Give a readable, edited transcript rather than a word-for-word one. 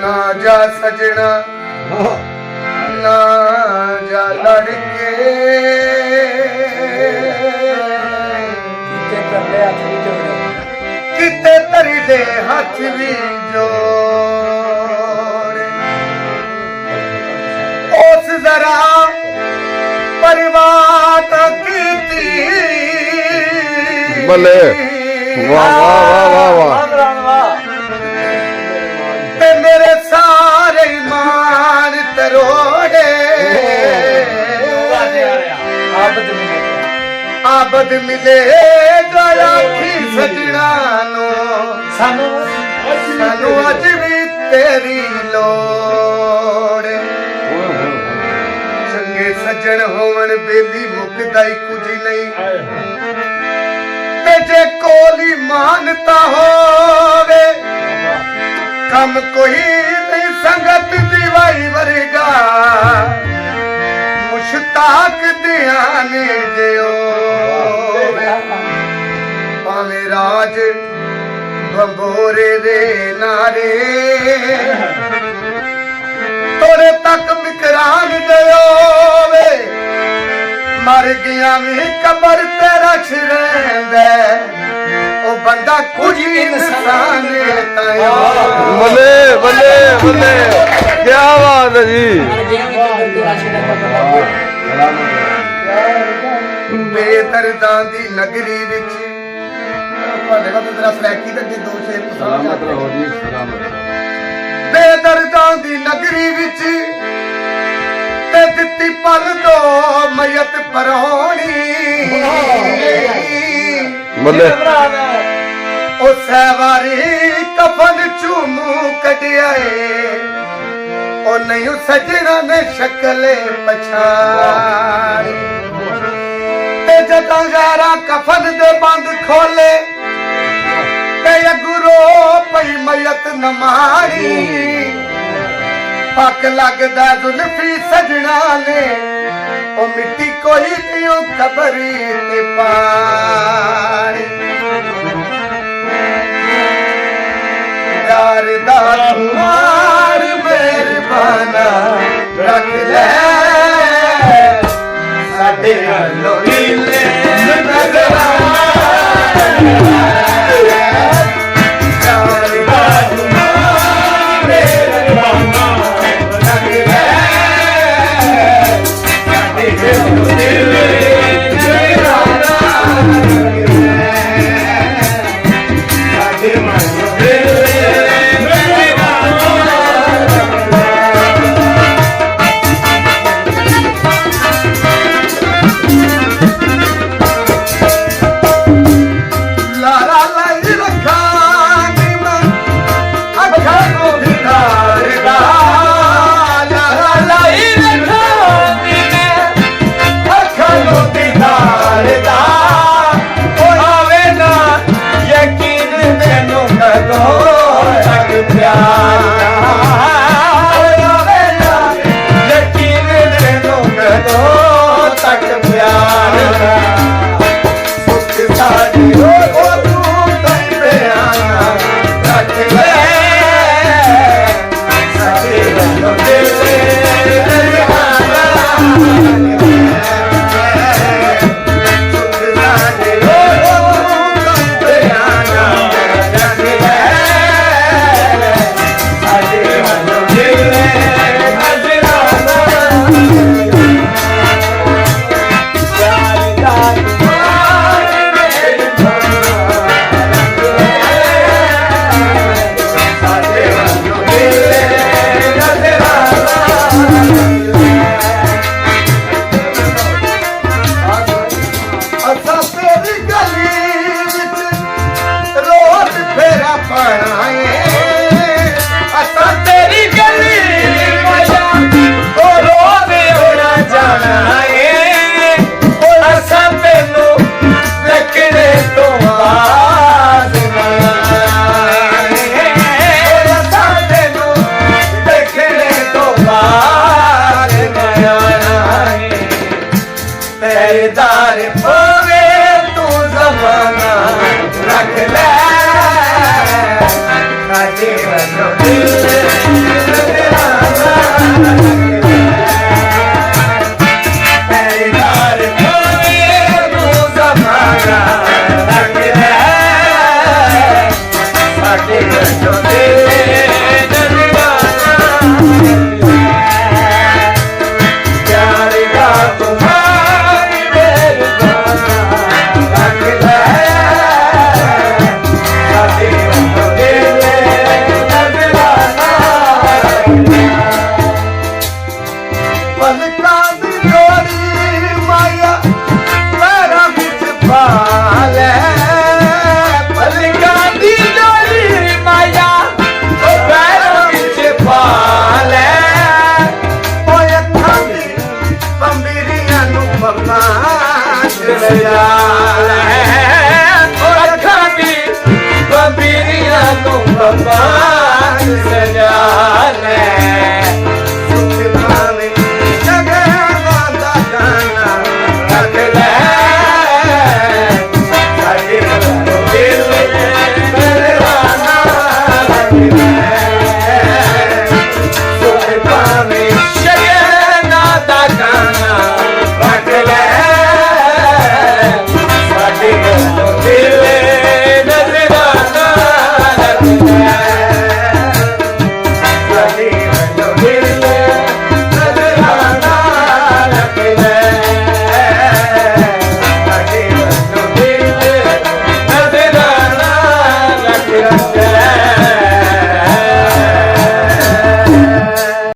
ना जा सजना ना जा लड़के किते तरी दे हाथ भी जोड़े उस जरा परिवार की बल्ले वाह वाह वाह वाह वाह ते मेरे सारे ईमान तरोड़े आबद मिले दया की सजना नो सानू अज भी तेरी लोड़ चंगे सजन होवन बेली मुकदा ही कुछ नहीं ते जे कोली मानता होवे कम कोई नहीं संगत दीवाई वर्गा मुश्ताक ध्यान दियो भावे राज बंबोरे दे नारे तोरे तक मिकरान दियो वे मर गया भी कबर ते रख रहे ओ बंदा कुछ इंसान बल्ले बल्ले बल्ले क्या बात है जी बेदर्दां दी नगरी विच बेदर्दां दी नगरी विच ते दित्ती पल दो मयत परहोनी बल्ले ओ सवारी कफन चूमू कटिया ओ नहीं सजना ने शक्ले पछाड़ी ते जदा गैरा कफन दे बंद खोले ते अगुरो पई मयत नमारी पक लगदा जुल्फी सजना ने ओ मिट्टी कोई नहीं कबरी ते पानी यार दा तुम्हार मेहरबाना रख ले साडे हलो हिले नजरा पहरेदार होवे तू जमाना रख ले, काजे बनो दिल ਸਜਾ